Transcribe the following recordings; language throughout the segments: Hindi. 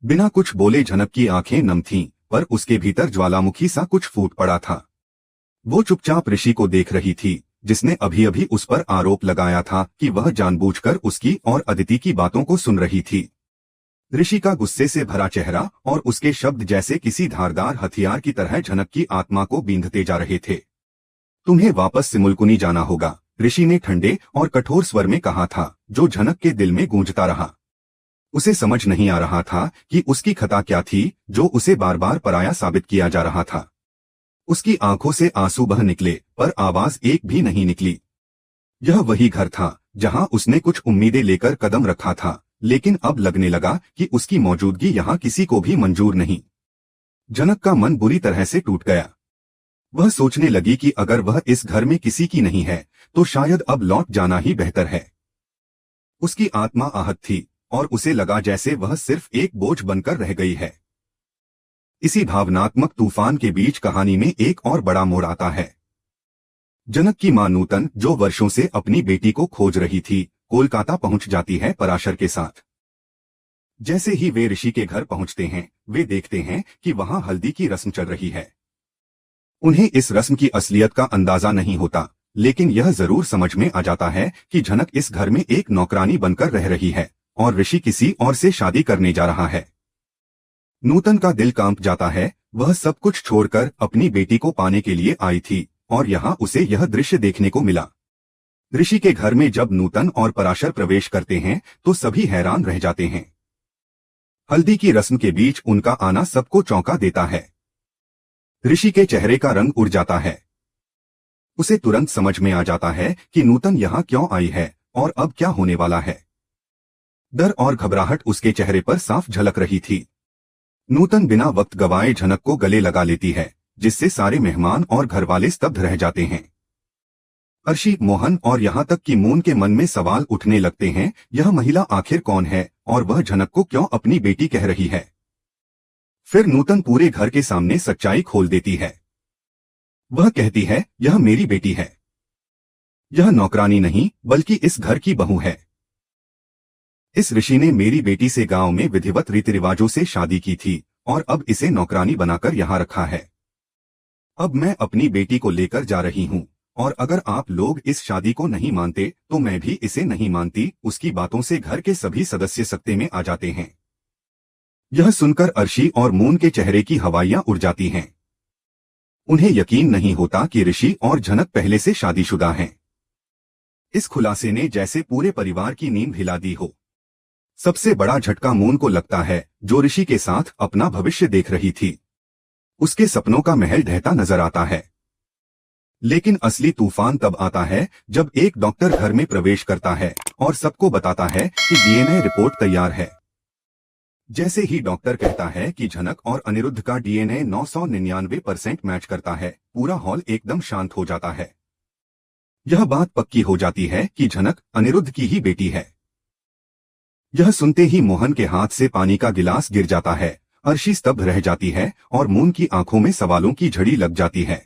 बिना कुछ बोले झनक की आंखें नम थीं, पर उसके भीतर ज्वालामुखी सा कुछ फूट पड़ा था। वो चुपचाप ऋषि को देख रही थी, जिसने अभी अभी उस पर आरोप लगाया था कि वह जानबूझकर उसकी और अदिति की बातों को सुन रही थी। ऋषि का गुस्से से भरा चेहरा और उसके शब्द जैसे किसी धारदार हथियार की तरह झनक की आत्मा को बींधते जा रहे थे। तुम्हें वापस सिमुलकुनी जाना होगा, ऋषि ने ठंडे और कठोर स्वर में कहा था, जो झनक के दिल में गूंजता रहा। उसे समझ नहीं आ रहा था कि उसकी खता क्या थी, जो उसे बार बार पराया साबित किया जा रहा था। उसकी आंखों से आंसू बह निकले, पर आवाज एक भी नहीं निकली। यह वही घर था जहां उसने कुछ उम्मीदें लेकर कदम रखा था, लेकिन अब लगने लगा कि उसकी मौजूदगी यहां किसी को भी मंजूर नहीं। जनक का मन बुरी तरह से टूट गया। वह सोचने लगी कि अगर वह इस घर में किसी की नहीं है, तो शायद अब लौट जाना ही बेहतर है। उसकी आत्मा आहत थी और उसे लगा जैसे वह सिर्फ एक बोझ बनकर रह गई है। इसी भावनात्मक तूफान के बीच कहानी में एक और बड़ा मोड़ आता है। जनक की मां नूतन, जो वर्षों से अपनी बेटी को खोज रही थी, कोलकाता पहुंच जाती है पराशर के साथ। जैसे ही वे ऋषि के घर पहुंचते हैं, वे देखते हैं कि वहां हल्दी की रस्म चल रही है। उन्हें इस रस्म की असलियत का अंदाजा नहीं होता, लेकिन यह जरूर समझ में आ जाता है कि झनक इस घर में एक नौकरानी बनकर रह रही है और ऋषि किसी और से शादी करने जा रहा है। नूतन का दिल कांप जाता है। वह सब कुछ छोड़कर अपनी बेटी को पाने के लिए आई थी और यहाँ उसे यह दृश्य देखने को मिला। ऋषि के घर में जब नूतन और पराशर प्रवेश करते हैं तो सभी हैरान रह जाते हैं। हल्दी की रस्म के बीच उनका आना सबको चौंका देता है। ऋषि के चेहरे का रंग उड़ जाता है। उसे तुरंत समझ में आ जाता है कि नूतन यहाँ क्यों आई है और अब क्या होने वाला है। डर और घबराहट उसके चेहरे पर साफ झलक रही थी। नूतन बिना वक्त गवाए झनक को गले लगा लेती है, जिससे सारे मेहमान और घरवाले स्तब्ध रह जाते हैं। अर्शी, मोहन और यहाँ तक कि मून के मन में सवाल उठने लगते हैं, यह महिला आखिर कौन है और वह झनक को क्यों अपनी बेटी कह रही है। फिर नूतन पूरे घर के सामने सच्चाई खोल देती है। वह कहती है, यह मेरी बेटी है। यह नौकरानी नहीं, बल्कि इस घर की बहू है। इस ऋषि ने मेरी बेटी से गांव में विधिवत रीति रिवाजों से शादी की थी और अब इसे नौकरानी बनाकर यहाँ रखा है। अब मैं अपनी बेटी को लेकर जा रही हूँ और अगर आप लोग इस शादी को नहीं मानते तो मैं भी इसे नहीं मानती। उसकी बातों से घर के सभी सदस्य सकते में आ जाते हैं। यह सुनकर अर्शी और मून के चेहरे की हवाइयां उड़ जाती हैं। उन्हें यकीन नहीं होता कि ऋषि और झनक पहले से शादीशुदा हैं। इस खुलासे ने जैसे पूरे परिवार की नींद हिला दी हो। सबसे बड़ा झटका मून को लगता है, जो ऋषि के साथ अपना भविष्य देख रही थी। उसके सपनों का महल ढहता नजर आता है। लेकिन असली तूफान तब आता है जब एक डॉक्टर घर में प्रवेश करता है और सबको बताता है कि डीएनए रिपोर्ट तैयार है। जैसे ही डॉक्टर कहता है कि झनक और अनिरुद्ध का डीएनए 999% मैच करता है, पूरा हॉल एकदम शांत हो जाता है। यह बात पक्की हो जाती है कि झनक अनिरुद्ध की ही बेटी है। यह सुनते ही मोहन के हाथ से पानी का गिलास गिर जाता है। अर्शी स्तब्ध रह जाती है और मून की आंखों में सवालों की झड़ी लग जाती है।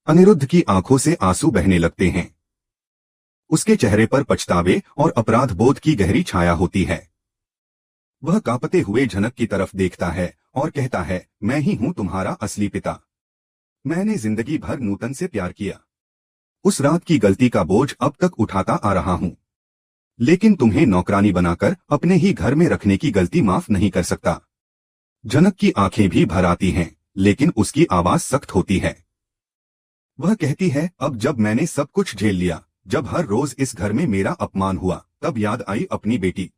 अनिरुद्ध की आंखों से आंसू बहने लगते हैं। उसके चेहरे पर पछतावे और अपराध बोध की गहरी छाया होती है। वह कांपते हुए झनक की तरफ देखता है और कहता है, मैं ही हूं तुम्हारा असली पिता। मैंने जिंदगी भर नूतन से प्यार किया। उस रात की गलती का बोझ अब तक उठाता आ रहा हूं, लेकिन तुम्हें नौकरानी बनाकर अपने ही घर में रखने की गलती माफ नहीं कर सकता। झनक की आंखें भी भर आती हैं, लेकिन उसकी आवाज सख्त होती है। वह कहती है, अब जब मैंने सब कुछ झेल लिया, जब हर रोज इस घर में मेरा अपमान हुआ, तब याद आई अपनी बेटी।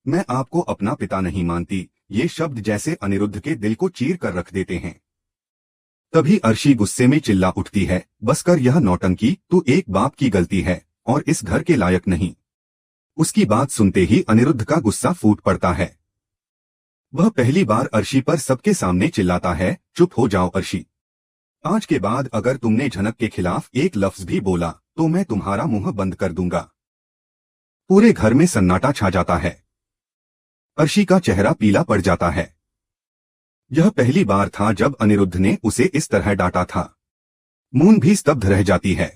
मैं आपको अपना पिता नहीं मानती। ये शब्द जैसे अनिरुद्ध के दिल को चीर कर रख देते हैं। तभी अर्शी गुस्से में चिल्ला उठती है, बस कर यह नौटंकी, तू एक बाप की गलती है और इस घर के लायक नहीं। उसकी बात सुनते ही अनिरुद्ध का गुस्सा फूट पड़ता है। वह पहली बार अर्शी पर सबके सामने चिल्लाता है, चुप हो जाओ अर्शी। आज के बाद अगर तुमने झनक के खिलाफ एक लफ्ज भी बोला तो मैं तुम्हारा मुंह बंद कर दूंगा। पूरे घर में सन्नाटा छा जाता है। अर्शी का चेहरा पीला पड़ जाता है। यह पहली बार था जब अनिरुद्ध ने उसे इस तरह डांटा था। मून भी स्तब्ध रह जाती है।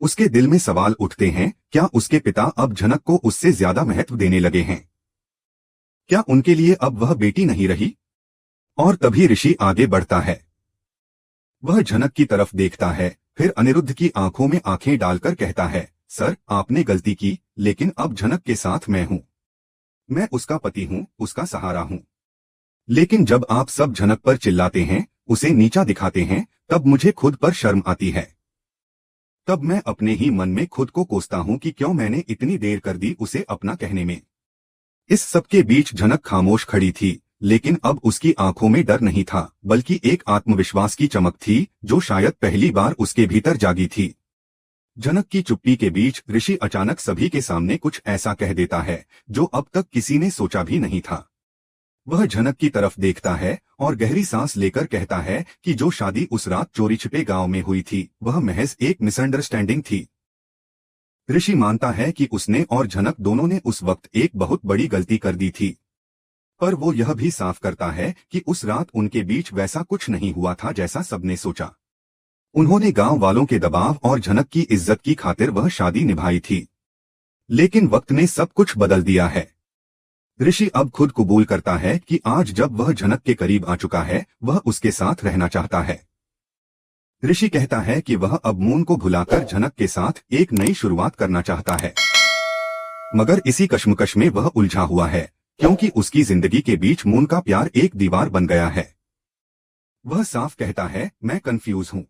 उसके दिल में सवाल उठते हैं, क्या उसके पिता अब झनक को उससे ज्यादा महत्व देने लगे हैं। क्या उनके लिए अब वह बेटी नहीं रही? और तभी ऋषि आगे बढ़ता है। वह जनक की तरफ देखता है, फिर अनिरुद्ध की आंखों में आंखें डालकर कहता है, सर आपने गलती की, लेकिन अब जनक के साथ मैं हूँ। मैं उसका पति हूँ, उसका सहारा हूँ। लेकिन जब आप सब जनक पर चिल्लाते हैं, उसे नीचा दिखाते हैं, तब मुझे खुद पर शर्म आती है। तब मैं अपने ही मन में खुद को कोसता हूँ कि क्यों मैंने इतनी देर कर दी उसे अपना कहने में। इस सबके बीच जनक खामोश खड़ी थी, लेकिन अब उसकी आंखों में डर नहीं था, बल्कि एक आत्मविश्वास की चमक थी, जो शायद पहली बार उसके भीतर जागी थी। जनक की चुप्पी के बीच ऋषि अचानक सभी के सामने कुछ ऐसा कह देता है, जो अब तक किसी ने सोचा भी नहीं था। वह जनक की तरफ देखता है और गहरी सांस लेकर कहता है कि जो शादी उस रात चोरी छिपे गांव में हुई थी, वह महज एक मिसअंडरस्टैंडिंग थी। ऋषि मानता है कि उसने और जनक दोनों ने उस वक्त एक बहुत बड़ी गलती कर दी थी, पर वो यह भी साफ करता है कि उस रात उनके बीच वैसा कुछ नहीं हुआ था जैसा सबने सोचा। उन्होंने गांव वालों के दबाव और जनक की इज्जत की खातिर वह शादी निभाई थी। लेकिन वक्त ने सब कुछ बदल दिया है। ऋषि अब खुद कबूल करता है कि आज जब वह जनक के करीब आ चुका है, वह उसके साथ रहना चाहता है। ऋषि कहता है कि वह अब मून को भुलाकर जनक के साथ एक नई शुरुआत करना चाहता है। मगर इसी कश्मकश में वह उलझा हुआ है, क्योंकि उसकी जिंदगी के बीच मून का प्यार एक दीवार बन गया है। वह साफ कहता है, मैं कंफ्यूज हूँ।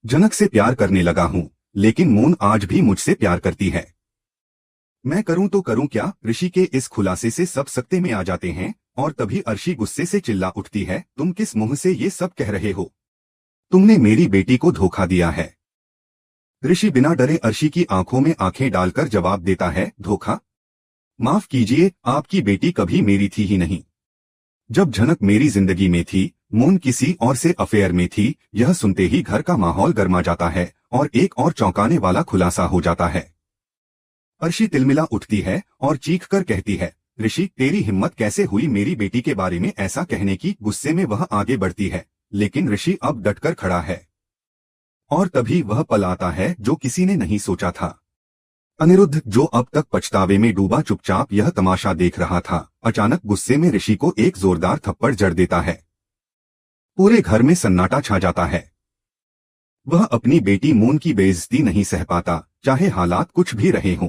जनक से प्यार करने लगा हूँ, लेकिन मून आज भी मुझसे प्यार करती है। मैं करूं तो करूं क्या? ऋषि के इस खुलासे से सब सकते में आ जाते हैं, और तभी अर्शी गुस्से से चिल्ला उठती है, तुम किस मुंह से ये सब कह रहे हो? तुमने मेरी बेटी को धोखा दिया है। ऋषि बिना डरे अर्शी की आंखों में आंखें डालकर जवाब देता है, धोखा? माफ कीजिए, आपकी बेटी कभी मेरी थी ही नहीं। जब जनक मेरी जिंदगी में थी, मून किसी और से अफेयर में थी। यह सुनते ही घर का माहौल गर्मा जाता है और एक और चौंकाने वाला खुलासा हो जाता है। अर्शी तिलमिला उठती है और चीख कर कहती है, ऋषि तेरी हिम्मत कैसे हुई मेरी बेटी के बारे में ऐसा कहने की? गुस्से में वह आगे बढ़ती है, लेकिन ऋषि अब डटकर खड़ा है। और तभी वह पल आता है जो किसी ने नहीं सोचा था। अनिरुद्ध, जो अब तक पछतावे में डूबा चुपचाप यह तमाशा देख रहा था, अचानक गुस्से में ऋषि को एक जोरदार थप्पड़ जड़ देता है। पूरे घर में सन्नाटा छा जाता है। वह अपनी बेटी मून की बेइज्जती नहीं सह पाता, चाहे हालात कुछ भी रहे हों।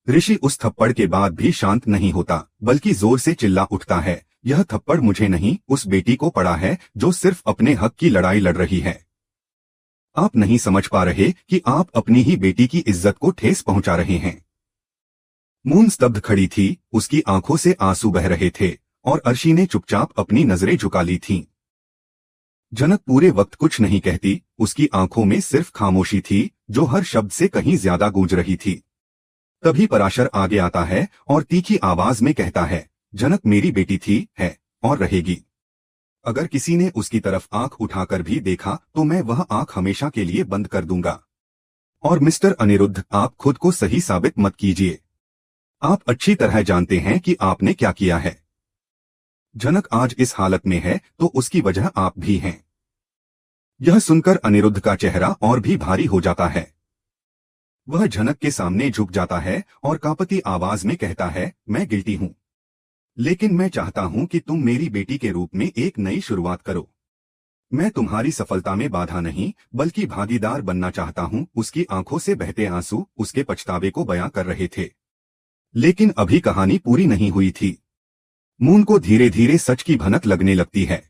ऋषि उस थप्पड़ के बाद भी शांत नहीं होता, बल्कि जोर से चिल्ला उठता है, यह थप्पड़ मुझे नहीं, उस बेटी को पड़ा है जो सिर्फ अपने हक की लड़ाई लड़ रही है। आप नहीं समझ पा रहे कि आप अपनी ही बेटी की इज्जत को ठेस पहुंचा रहे हैं। मून स्तब्ध खड़ी थी, उसकी आंखों से आंसू बह रहे थे, और अर्शी ने चुपचाप अपनी नजरें झुका ली थीं। जनक पूरे वक्त कुछ नहीं कहती, उसकी आंखों में सिर्फ खामोशी थी, जो हर शब्द से कहीं ज्यादा गूंज रही थी। तभी पराशर आगे आता है और तीखी आवाज में कहता है, जनक मेरी बेटी थी, है और रहेगी। अगर किसी ने उसकी तरफ आंख उठाकर भी देखा तो मैं वह आंख हमेशा के लिए बंद कर दूंगा। और मिस्टर अनिरुद्ध, आप खुद को सही साबित मत कीजिए। आप अच्छी तरह जानते हैं कि आपने क्या किया है। जनक आज इस हालत में है तो उसकी वजह आप भी हैं। यह सुनकर अनिरुद्ध का चेहरा और भी भारी हो जाता है। वह जनक के सामने झुक जाता है और कांपती आवाज में कहता है, मैं गिल्टी हूं, लेकिन मैं चाहता हूं कि तुम मेरी बेटी के रूप में एक नई शुरुआत करो। मैं तुम्हारी सफलता में बाधा नहीं, बल्कि भागीदार बनना चाहता हूं। उसकी आंखों से बहते आंसू उसके पछतावे को बयां कर रहे थे। लेकिन अभी कहानी पूरी नहीं हुई थी। मून को धीरे धीरे सच की भनक लगने लगती है।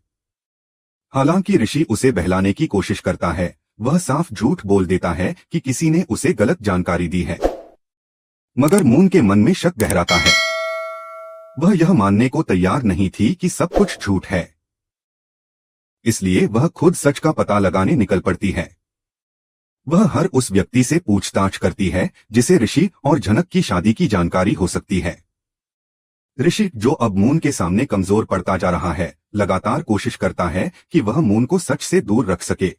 हालांकि ऋषि उसे बहलाने की कोशिश करता है, वह साफ झूठ बोल देता है कि किसी ने उसे गलत जानकारी दी है। मगर मून के मन में शक गहराता है। वह यह मानने को तैयार नहीं थी कि सब कुछ झूठ है। इसलिए वह खुद सच का पता लगाने निकल पड़ती है। वह हर उस व्यक्ति से पूछताछ करती है जिसे ऋषि और जनक की शादी की जानकारी हो सकती है। ऋषि, जो अब मून के सामने कमजोर पड़ता जा रहा है, लगातार कोशिश करता है कि वह मून को सच से दूर रख सके।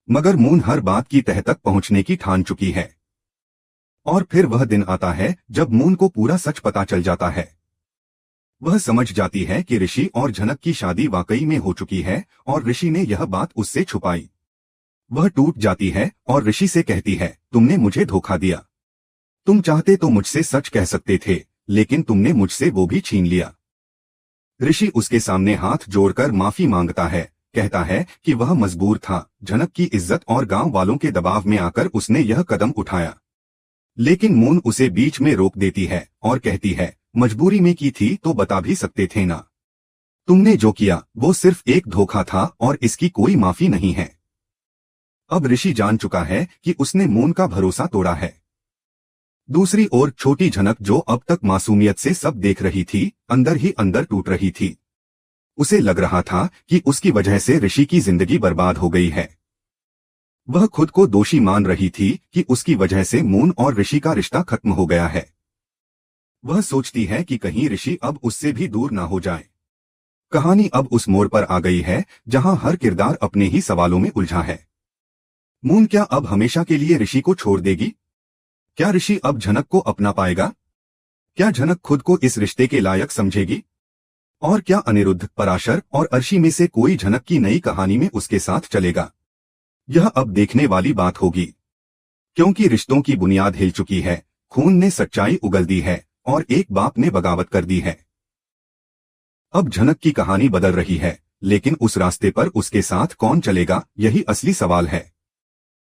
मगर मून हर बात की तह तक पहुंचने की ठान चुकी है। और फिर वह दिन आता है जब मून को पूरा सच पता चल जाता है। वह समझ जाती है कि ऋषि और जनक की शादी वाकई में हो चुकी है और ऋषि ने यह बात उससे छुपाई। वह टूट जाती है और ऋषि से कहती है, तुमने मुझे धोखा दिया। तुम चाहते तो मुझसे सच कह सकते थे, लेकिन तुमने मुझसे वो भी छीन लिया। ऋषि उसके सामने हाथ जोड़कर माफी मांगता है, कहता है कि वह मजबूर था, जनक की इज्जत और गांव वालों के दबाव में आकर उसने यह कदम उठाया। लेकिन मून उसे बीच में रोक देती है और कहती है, मजबूरी में की थी तो बता भी सकते थे ना। तुमने जो किया वो सिर्फ एक धोखा था और इसकी कोई माफी नहीं है। अब ऋषि जान चुका है कि उसने मून का भरोसा तोड़ा है। दूसरी ओर छोटी झनक, जो अब तक मासूमियत से सब देख रही थी, अंदर ही अंदर टूट रही थी। उसे लग रहा था कि उसकी वजह से ऋषि की जिंदगी बर्बाद हो गई है। वह खुद को दोषी मान रही थी कि उसकी वजह से मून और ऋषि का रिश्ता खत्म हो गया है। वह सोचती है कि कहीं ऋषि अब उससे भी दूर ना हो जाए। कहानी अब उस मोड़ पर आ गई है जहां हर किरदार अपने ही सवालों में उलझा है। मून क्या अब हमेशा के लिए ऋषि को छोड़ देगी? क्या ऋषि अब झनक को अपना पाएगा? क्या झनक खुद को इस रिश्ते के लायक समझेगी? और क्या अनिरुद्ध, पराशर और अर्शी में से कोई झनक की नई कहानी में उसके साथ चलेगा? यह अब देखने वाली बात होगी, क्योंकि रिश्तों की बुनियाद हिल चुकी है, खून ने सच्चाई उगल दी है और एक बाप ने बगावत कर दी है। अब झनक की कहानी बदल रही है, लेकिन उस रास्ते पर उसके साथ कौन चलेगा, यही असली सवाल है।